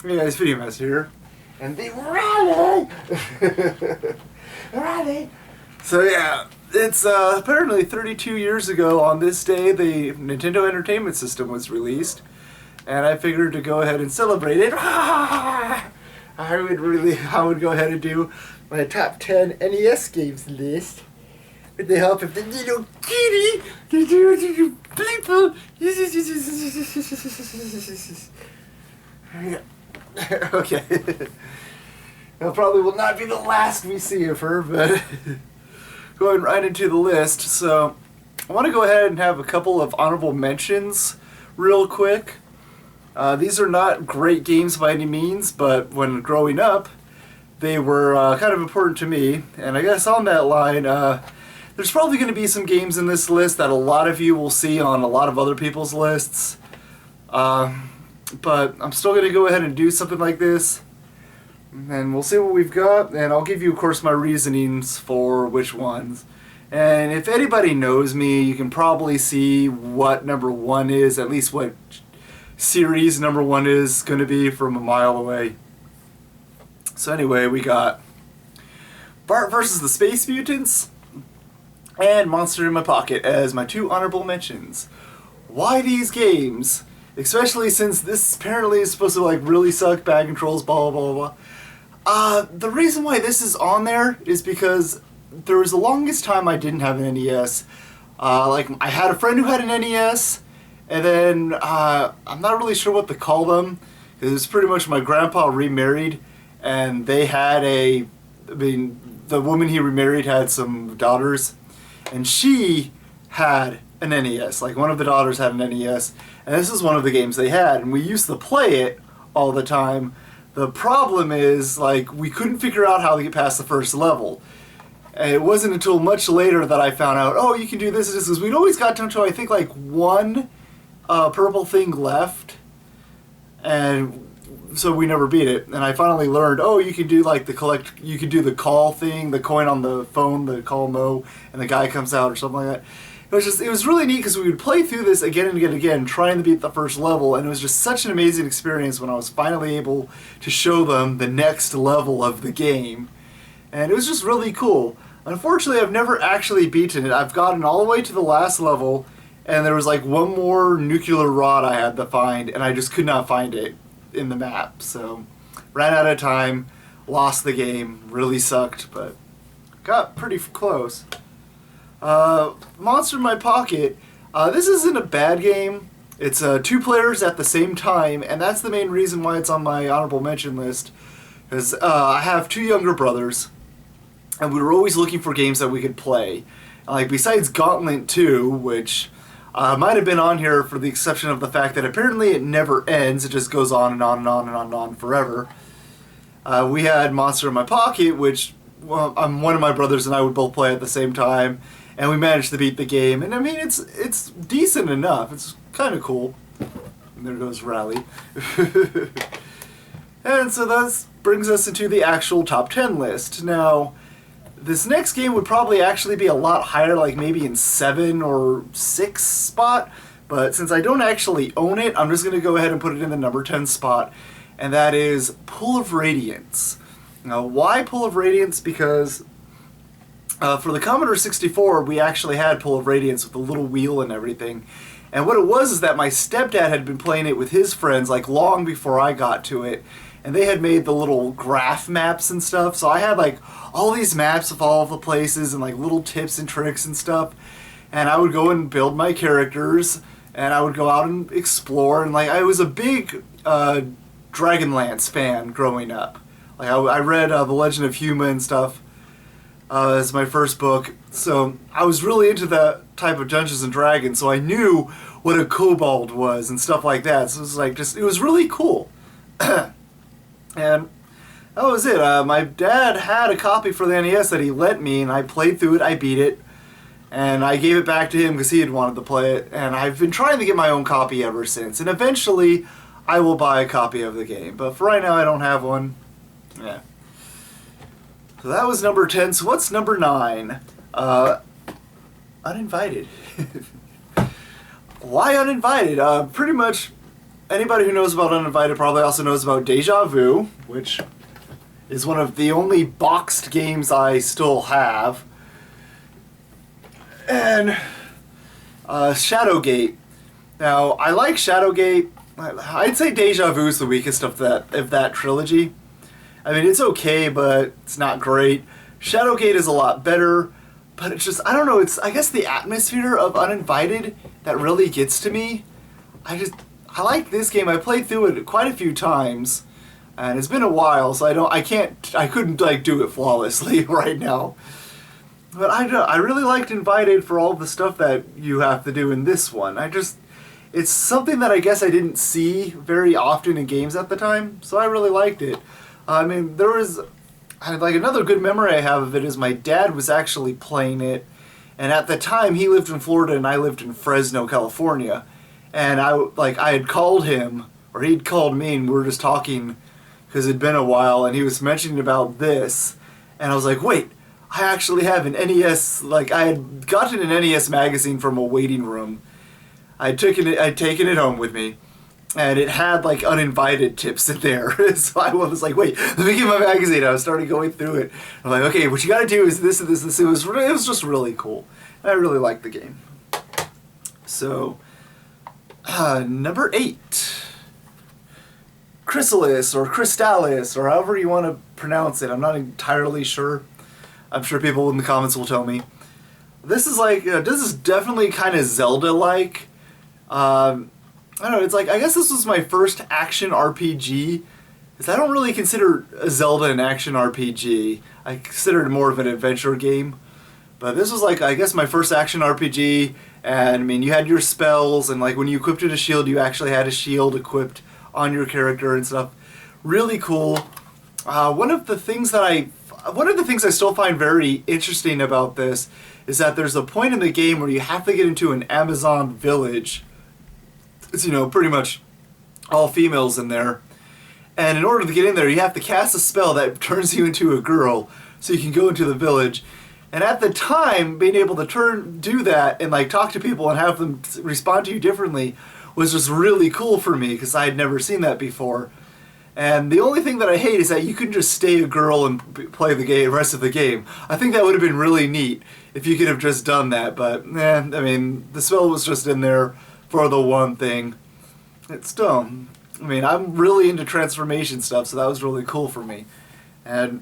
Hey guys, Video Master here. And the Riley! Riley! So yeah, it's apparently 32 years ago on this day the Nintendo Entertainment System was released. And I figured to go ahead and celebrate it. I would go ahead and do my top 10 NES games list. With the help of the little kitty! People! Okay. That probably will not be the last we see of her, but going right into the list. So, I want to go ahead and have a couple of honorable mentions real quick. These are not great games by any means, but when growing up, they were kind of important to me. And I guess on that line, there's probably going to be some games in this list that a lot of you will see on a lot of other people's lists. But I'm still going to go ahead and do something like this. And we'll see what we've got. And I'll give you, of course, my reasonings for which ones. And if anybody knows me, you can probably see what number one is, at least what series number one is going to be from a mile away. So anyway, we got Bart versus the Space Mutants and Monster in My Pocket as my two honorable mentions. Why these games? Especially since this apparently is supposed to like really suck, bad controls, blah blah blah blah. The reason why this is on there is because there was the longest time I didn't have an NES. Like I had a friend who had an NES, and then I'm not really sure what to call them because it's pretty much my grandpa remarried, and they had the woman he remarried had some daughters, and she had an NES. Like one of the daughters had an NES. And this is one of the games they had, and we used to play it all the time. The problem is, like, we couldn't figure out how to get past the first level. And it wasn't until much later that I found out, oh, you can do this, because we'd always got down to, I think, like, one purple thing left. And so we never beat it. And I finally learned, oh, you can do, like, you can do the call thing, the coin on the phone, the call no, and the guy comes out or something like that. It was really neat because we would play through this again and again and again, trying to beat the first level, and it was just such an amazing experience when I was finally able to show them the next level of the game. And it was just really cool. Unfortunately, I've never actually beaten it. I've gotten all the way to the last level, and there was like one more nuclear rod I had to find, and I just could not find it in the map. So, ran out of time, lost the game, really sucked, but got pretty close. Monster in My Pocket, this isn't a bad game. It's two players at the same time, and that's the main reason why it's on my honorable mention list. Because I have two younger brothers, and we were always looking for games that we could play. Like, besides Gauntlet 2, which might have been on here for the exception of the fact that apparently it never ends, it just goes on and on and on and on and on forever. We had Monster in My Pocket, which one of my brothers and I would both play at the same time. And we managed to beat the game, and I mean it's decent enough. It's kind of cool. And there goes Rally. And so that brings us into the actual top 10 list. Now, this next game would probably actually be a lot higher, like maybe in 7 or 6 spot. But since I don't actually own it, I'm just going to go ahead and put it in the number 10 spot, and that is Pool of Radiance. Now, why Pool of Radiance? Because for the Commodore 64, we actually had Pool of Radiance with the little wheel and everything. And what it was is that my stepdad had been playing it with his friends like long before I got to it. And they had made the little graph maps and stuff. So I had like all these maps of all of the places and like little tips and tricks and stuff. And I would go and build my characters. And I would go out and explore. And like I was a big Dragonlance fan growing up. Like I read The Legend of Huma and stuff. As my first book, so I was really into that type of Dungeons and Dragons, so I knew what a kobold was and stuff like that. So it was like it was really cool. And that was it. My dad had a copy for the NES that he lent me, and I played through it. I beat it, and I gave it back to him because he had wanted to play it. And I've been trying to get my own copy ever since. And eventually, I will buy a copy of the game. But for right now, I don't have one. Yeah. So that was number 10. So what's number 9? Uninvited. Why Uninvited? Pretty much anybody who knows about Uninvited probably also knows about Deja Vu, which is one of the only boxed games I still have. And Shadowgate. Now, I like Shadowgate. I'd say Deja Vu is the weakest of that trilogy. I mean, it's okay, but it's not great. Shadowgate is a lot better, but it's just, I don't know, it's, I guess the atmosphere of Uninvited that really gets to me. I like this game. I played through it quite a few times, and it's been a while, so I couldn't like do it flawlessly right now. But I really liked Invited for all the stuff that you have to do in this one. It's something that I guess I didn't see very often in games at the time, so I really liked it. I mean, like another good memory I have of it is my dad was actually playing it, and at the time he lived in Florida and I lived in Fresno, California. And I had called him, or he'd called me, and we were just talking because it'd been a while, and he was mentioning about this, and I was like, wait, I actually have an NES, like I had gotten an NES magazine from a waiting room. I'd taken it home with me, and it had like Uninvited tips in there. So I was like, wait, let me get my magazine. I was starting going through it. I'm like, okay, what you gotta do is this and this and this. It was just really cool. I really liked the game. So, number 8. Chrysalis, or Crystalis, or however you want to pronounce it. I'm not entirely sure. I'm sure people in the comments will tell me. This is like, this is definitely kind of Zelda-like. I don't know, it's like, I guess this was my first action RPG, because I don't really consider Zelda an action RPG. I consider it more of an adventure game. But this was like, I guess, my first action RPG, and I mean, you had your spells, and like when you equipped a shield, you actually had a shield equipped on your character and stuff. Really cool. One of the things I still find very interesting about this is that there's a point in the game where you have to get into an Amazon village. It's, pretty much all females in there. And in order to get in there, you have to cast a spell that turns you into a girl so you can go into the village. And at the time, being able to do that and like talk to people and have them respond to you differently was just really cool for me because I had never seen that before. And the only thing that I hate is that you can just stay a girl and play the rest of the game. I think that would have been really neat if you could have just done that, but I mean, the spell was just in there for the one thing. It's dumb. I mean, I'm really into transformation stuff, so that was really cool for me. And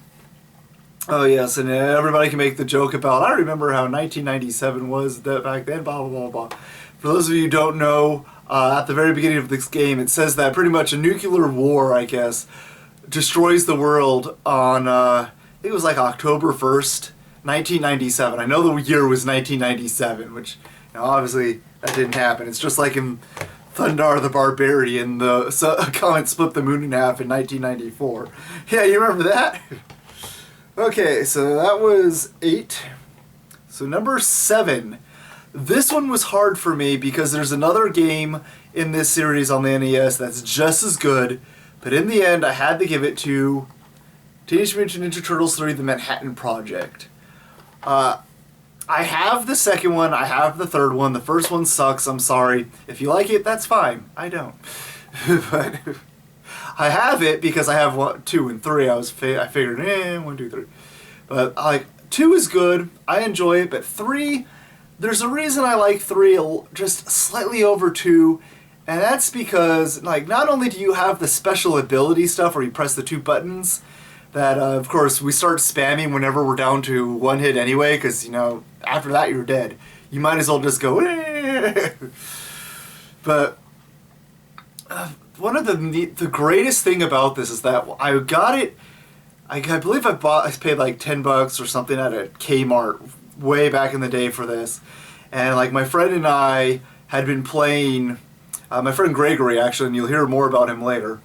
oh yes, and everybody can make the joke about, I remember how 1997 was back then, blah, blah, blah, blah. For those of you who don't know, at the very beginning of this game, it says that pretty much a nuclear war, I guess, destroys the world on, I think it was like October 1st, 1997. I know the year was 1997, which, obviously that didn't happen. It's just like in Thundar the Barbarian, the comet split the moon in half in 1994. Yeah, you remember that? Okay, so that was 8. So number 7. This one was hard for me because there's another game in this series on the NES that's just as good, but in the end I had to give it to Teenage Mutant Ninja Turtles 3: The Manhattan Project. I have the second one, I have the third one. The first one sucks, I'm sorry. If you like it, that's fine. I don't. But I have it because I have 1, 2, and 3. I figured, 1, 2, 3. But like 2 is good, I enjoy it, but 3, there's a reason I like 3 just slightly over 2, and that's because like not only do you have the special ability stuff where you press the 2 buttons, that of course we start spamming whenever we're down to 1 hit anyway, because after that you're dead. You might as well just go But one of the greatest thing about this is that I got it, I believe I paid like $10 or something at a Kmart way back in the day for this, and like my friend and I had been playing, my friend Gregory actually, and you'll hear more about him later.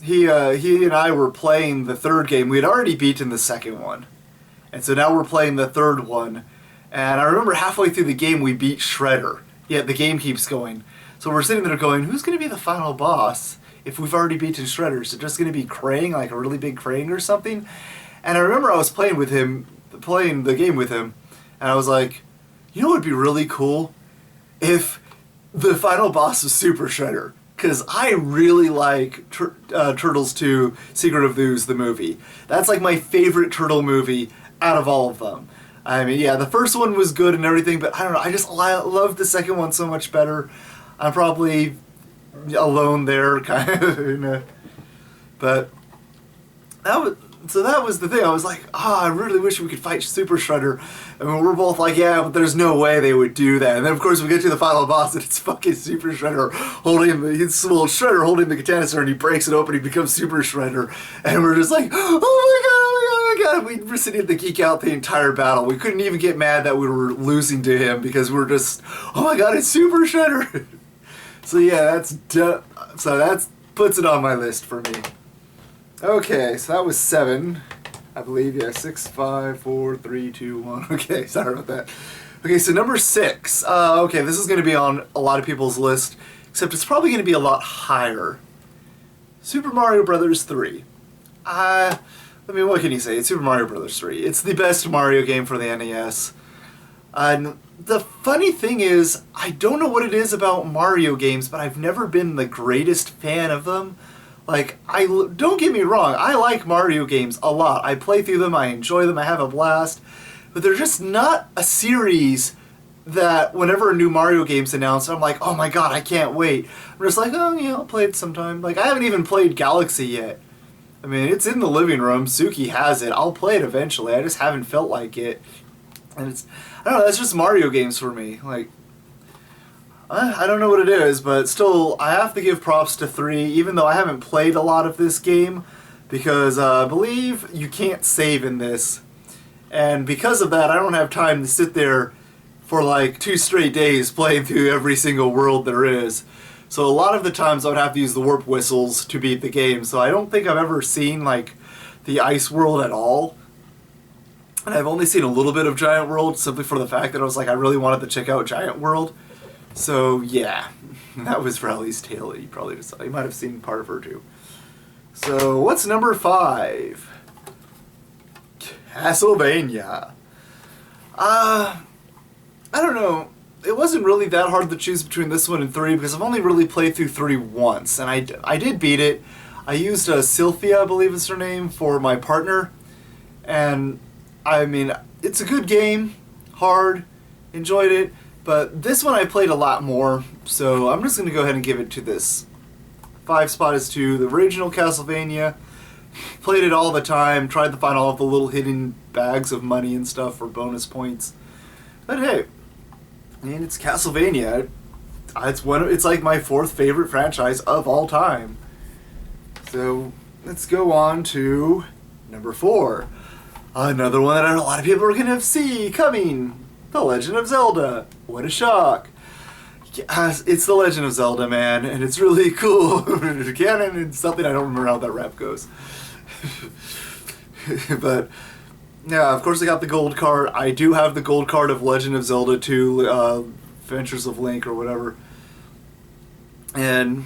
He and I were playing the third game. We had already beaten the second one, and so now we're playing the third one. And I remember halfway through the game we beat Shredder. Yet the game keeps going. So we're sitting there going, who's going to be the final boss if we've already beaten Shredder? Is it just going to be Krang, like a really big Krang or something? And I remember I was playing the game with him, and I was like, you know what would be really cool? If the final boss was Super Shredder. because I really like Turtles 2 Secret of Ooze, the movie. That's like my favorite Turtle movie out of all of them. I mean, yeah, the first one was good and everything, but I don't know, I love the second one so much better. I'm probably alone there, kind of, you know. But that was the thing. I was like, I really wish we could fight Super Shredder. I mean, we're both like, yeah, but there's no way they would do that. And then, of course, we get to the final boss, and it's fucking Super Shredder holding the canister, and he breaks it open, he becomes Super Shredder. And we're just like, oh my god. We were sitting at the geek out the entire battle. We couldn't even get mad that we were losing to him, because we're just, oh my god, it's Super Shredder. So yeah, that puts it on my list for me. Okay, so that was 7, I believe. Yeah, 6, 5, 4, 3, 2, 1. Okay, sorry about that. Okay, so number 6. Okay, this is going to be on a lot of people's list, except it's probably going to be a lot higher. Super Mario Brothers 3. I mean, what can you say? It's Super Mario Brothers 3. It's the best Mario game for the NES. And the funny thing is, I don't know what it is about Mario games, but I've never been the greatest fan of them. Like, don't get me wrong, I like Mario games a lot. I play through them, I enjoy them, I have a blast. But they're just not a series that whenever a new Mario game's announced, I'm like, oh my god, I can't wait. I'm just like, oh yeah, I'll play it sometime. Like, I haven't even played Galaxy yet. I mean, it's in the living room, Suki has it, I'll play it eventually, I just haven't felt like it. And I don't know, that's just Mario games for me. Like, I don't know what it is, but still, I have to give props to 3, even though I haven't played a lot of this game, because I believe you can't save in this. And because of that, I don't have time to sit there for like 2 straight days playing through every single world there is. So a lot of the times I would have to use the warp whistles to beat the game, so I don't think I've ever seen like the ice world at all. And I've only seen a little bit of Giant World, simply for the fact that I was like, I really wanted to check out Giant World. So yeah, that was Rally's tale. You probably just, you might have seen part of her too. So what's number 5? Castlevania. I don't know. It wasn't really that hard to choose between this one and 3, because I've only really played through 3 once, and I did beat it. I used Sylphia, I believe is her name, for my partner, and I mean, it's a good game, hard, enjoyed it. But this one I played a lot more, so I'm just going to go ahead and give it to this. 5 spot is to the original Castlevania. Played it all the time, tried to find all of the little hidden bags of money and stuff for bonus points. But hey, I mean, it's Castlevania. It's like my 4th favorite franchise of all time. So let's go on to number 4. Another one that a lot of people are going to see coming. The Legend of Zelda. What a shock. Yes, it's The Legend of Zelda, man, and it's really cool. Canon and something, I don't remember how that rap goes. But, yeah, of course I got the gold card. I do have the gold card of Legend of Zelda 2, Adventures of Link, or whatever. And,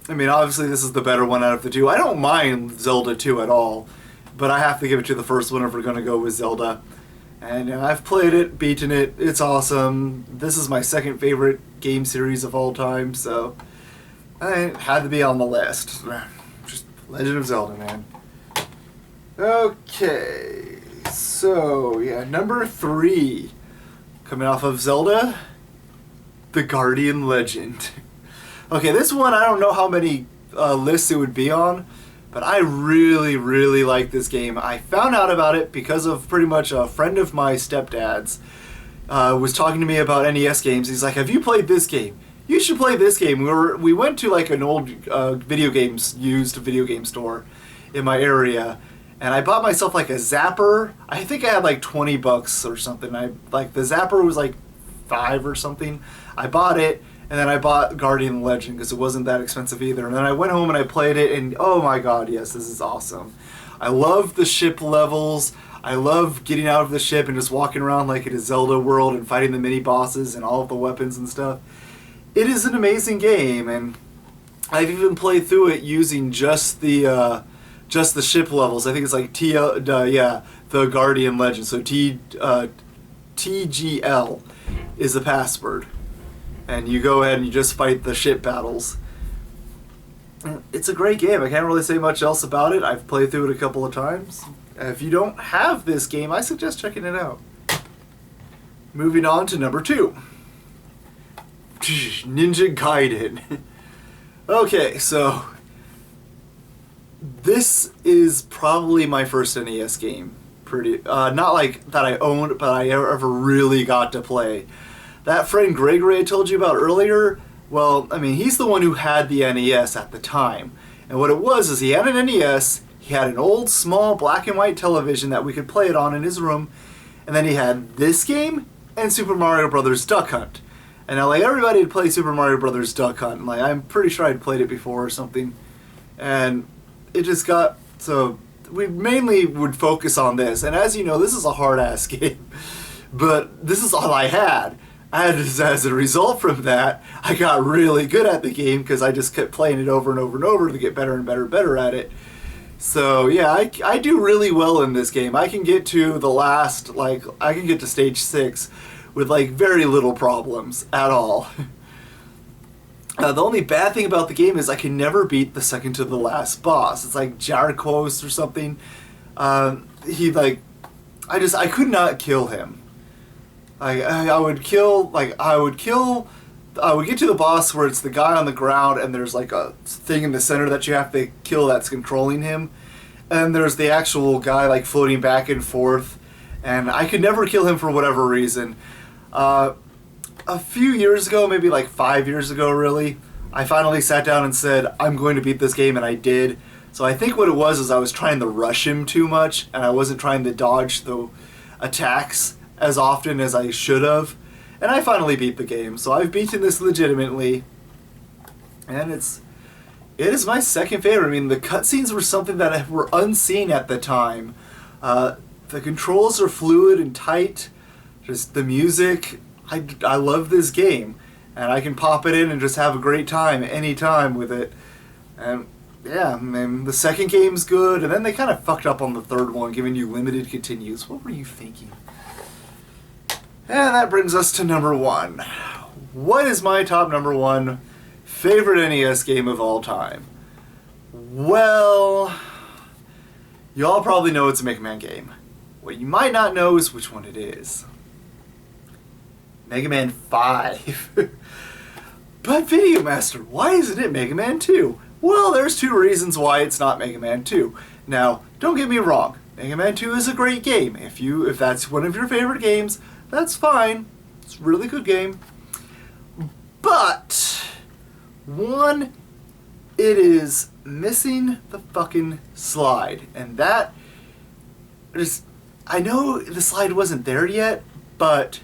I mean, obviously this is the better one out of the 2. I don't mind Zelda 2 at all, but I have to give it to the first one if we're going to go with Zelda. And I've played it, beaten it, it's awesome. This is my 2nd favorite game series of all time, so it had to be on the list. Just Legend of Zelda, man. Okay, so yeah, number 3. Coming off of Zelda, The Guardian Legend. Okay, this one, I don't know how many lists it would be on, but I really, really like this game. I found out about it because of pretty much a friend of my stepdad's was talking to me about NES games. He's like, have you played this game? You should play this game. We went to like an old used video game store in my area, and I bought myself like a Zapper. I think I had like $20 or something. The Zapper was like $5 or something. I bought it. And then I bought Guardian Legend because it wasn't that expensive either. And then I went home and I played it, and oh my god, yes, this is awesome. I love the ship levels. I love getting out of the ship and just walking around like in a Zelda world and fighting the mini-bosses and all of the weapons and stuff. It is an amazing game, and I've even played through it using just the ship levels. I think it's like the Guardian Legend. So TGL is the password. And you go ahead and you just fight the ship battles. It's a great game. I can't really say much else about it. I've played through it a couple of times. If you don't have this game, I suggest checking it out. Moving on to number 2. Ninja Gaiden. Okay, so this is probably my first NES game. Not like that I owned, but I ever really got to play. That friend Gregory I told you about earlier, well, I mean, he's the one who had the NES at the time. And what it was is he had an NES, he had an old, small, black and white television that we could play it on in his room, and then he had this game and Super Mario Brothers Duck Hunt. And now, like, everybody had played Super Mario Brothers Duck Hunt, and, like, I'm pretty sure I'd played it before or something. And it just got, so we mainly would focus on this. And as you know, this is a hard-ass game. But this is all I had. And as a result from that, I got really good at the game because I just kept playing it over and over and over to get better and better and better at it. So yeah, I do really well in this game. I can get to the last, like, I can get to stage 6 with like very little problems at all. The only bad thing about the game is I can never beat the second to the last boss. It's like Jarkos or something. He like, I could not kill him. I would get to the boss where it's the guy on the ground and there's like a thing in the center that you have to kill that's controlling him. And there's the actual guy like floating back and forth. And I could never kill him for whatever reason. A few years ago, maybe like 5 years ago really, I finally sat down and said, I'm going to beat this game, and I did. So I think what it was is I was trying to rush him too much, and I wasn't trying to dodge the attacks as often as I should have. And I finally beat the game, so I've beaten this legitimately. And it is my second favorite. I mean, the cutscenes were something that were unseen at the time. The controls are fluid and tight. Just the music. I love this game. And I can pop it in and just have a great time anytime with it. And yeah, I mean, the second game's good. And then they kind of fucked up on the third one, giving you limited continues. What were you thinking? And that brings us to number 1. What is my top number 1 favorite NES game of all time? Well, you all probably know it's a Mega Man game. What you might not know is which one it is. Mega Man 5. But Video Master, why isn't it Mega Man 2? Well, there's 2 reasons why it's not Mega Man 2. Now, don't get me wrong. Mega Man 2 is a great game. If that's one of your favorite games, that's fine. It's a really good game. But, 1, it is missing the fucking slide. And that is, I know the slide wasn't there yet, but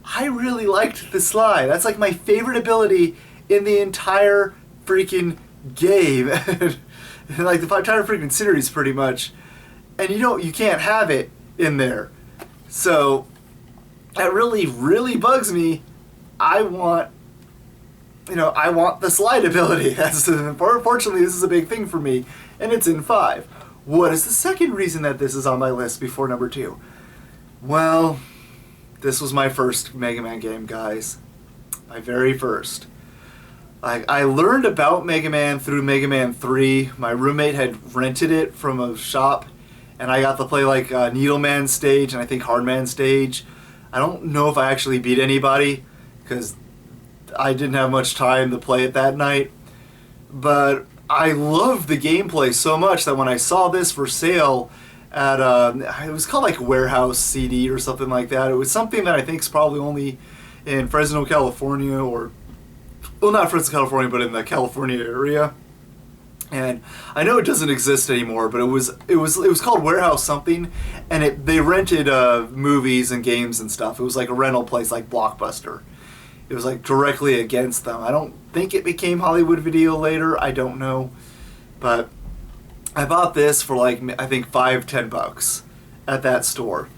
I really liked the slide. That's like my favorite ability in the entire freaking game. Like the entire freaking series pretty much. And you can't have it in there. So that really, really bugs me. I want the slide ability. Unfortunately, this is a big thing for me, and it's in 5. What is the second reason that this is on my list before number 2? Well, this was my first Mega Man game, guys. My very first. I learned about Mega Man through Mega Man 3. My roommate had rented it from a shop, and I got to play like Needleman stage and I think Hardman stage. I don't know if I actually beat anybody, because I didn't have much time to play it that night. But I loved the gameplay so much that when I saw this for sale at it was called like Warehouse CD or something like that. It was something that I think is probably only in Fresno, California, or, well, not Fresno, California, but in the California area. And I know it doesn't exist anymore, but it was called Warehouse something, and they rented movies and games and stuff. It was like a rental place like Blockbuster. It was like directly against them. I don't think it became Hollywood Video later. I don't know, but I bought this for like, I think $5-10 at that store.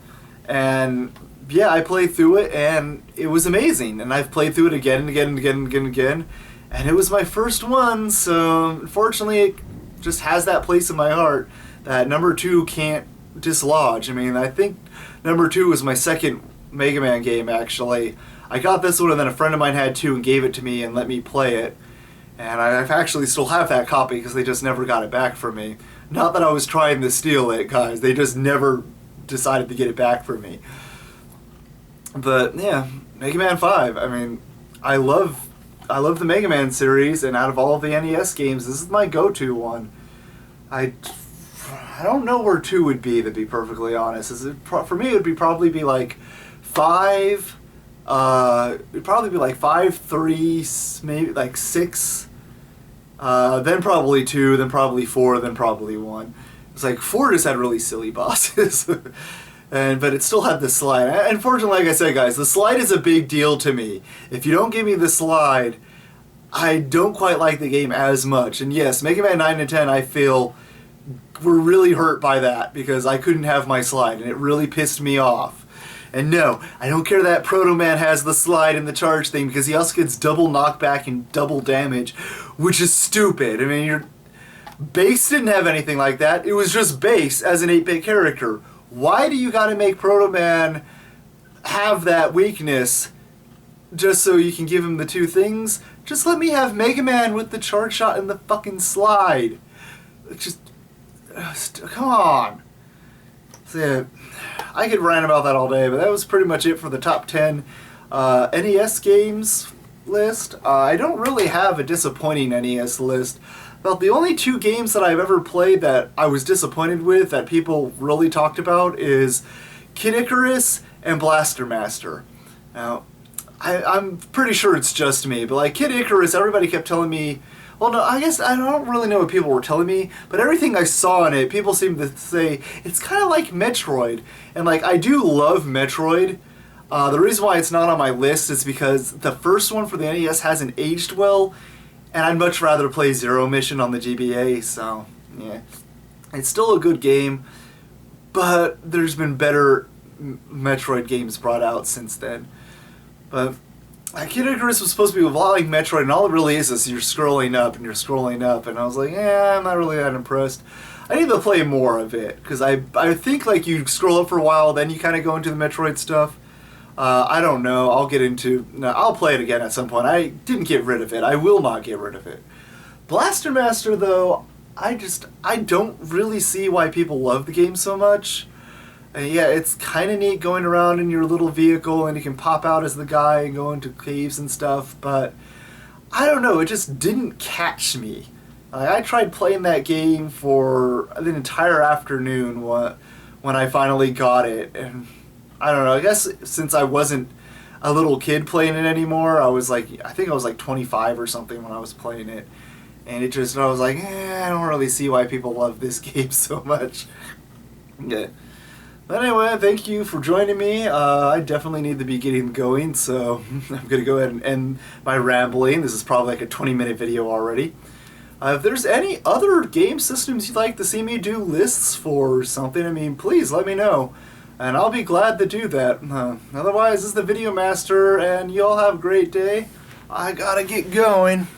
And yeah, I played through it and it was amazing. And I've played through it again and again and again and again and again. And it was my first one, so unfortunately it just has that place in my heart that number 2 can't dislodge. I mean, I think number 2 was my second Mega Man game, actually. I got this one and then a friend of mine had 2 and gave it to me and let me play it. And I actually still have that copy because they just never got it back from me. Not that I was trying to steal it, guys. They just never decided to get it back from me. But yeah, Mega Man 5. I mean, I love the Mega Man series, and out of all of the NES games, this is my go-to one. I don't know where 2 would be, to be perfectly honest. For me, it would probably be like 5. It'd probably be like 5, 3, maybe like 6. Then probably 2, then probably 4, then probably 1. It's like 4 just had really silly bosses. But it still had the slide. Unfortunately, like I said, guys, the slide is a big deal to me. If you don't give me the slide, I don't quite like the game as much. And yes, Mega Man 9 and 10, I feel, were really hurt by that because I couldn't have my slide, and it really pissed me off. And no, I don't care that Proto Man has the slide and the charge thing because he also gets double knockback and double damage, which is stupid. I mean, Bass didn't have anything like that. It was just Bass as an 8-bit character. Why do you gotta make Proto Man have that weakness just so you can give him the 2 things? Just let me have Mega Man with the charge shot and the fucking slide. Just, come on. So yeah, I could rant about that all day, but that was pretty much it for the top 10 NES games list. I don't really have a disappointing NES list. About the only 2 games that I've ever played that I was disappointed with that people really talked about is Kid Icarus and Blaster Master. Now, I'm pretty sure it's just me, but like Kid Icarus, everybody kept telling me, well, no, I guess I don't really know what people were telling me, but everything I saw in it, people seemed to say, it's kind of like Metroid. And like, I do love Metroid. The reason why it's not on my list is because the first one for the NES hasn't aged well, and I'd much rather play Zero Mission on the GBA, so yeah. It's still a good game, but there's been better Metroid games brought out since then. But Kid Icarus was supposed to be a lot like Metroid, and all it really is you're scrolling up and you're scrolling up, and I was like, yeah, I'm not really that impressed. I need to play more of it, because I think like you scroll up for a while, then you kind of go into the Metroid stuff. I don't know. I'll play it again at some point. I didn't get rid of it. I will not get rid of it. Blaster Master, though, I don't really see why people love the game so much. Yeah, it's kind of neat going around in your little vehicle and you can pop out as the guy and go into caves and stuff, but I don't know, it just didn't catch me. I tried playing that game for the entire afternoon when I finally got it, and I don't know, I guess since I wasn't a little kid playing it anymore, I think I was like 25 or something when I was playing it, and I was like, I don't really see why people love this game so much. Yeah. But anyway, thank you for joining me. I definitely need to be getting going, so I'm going to go ahead and end my rambling. This is probably like a 20-minute video already. If there's any other game systems you'd like to see me do lists for or something, I mean, please let me know. And I'll be glad to do that. Otherwise, this is the Video Master, and you all have a great day. I gotta get going.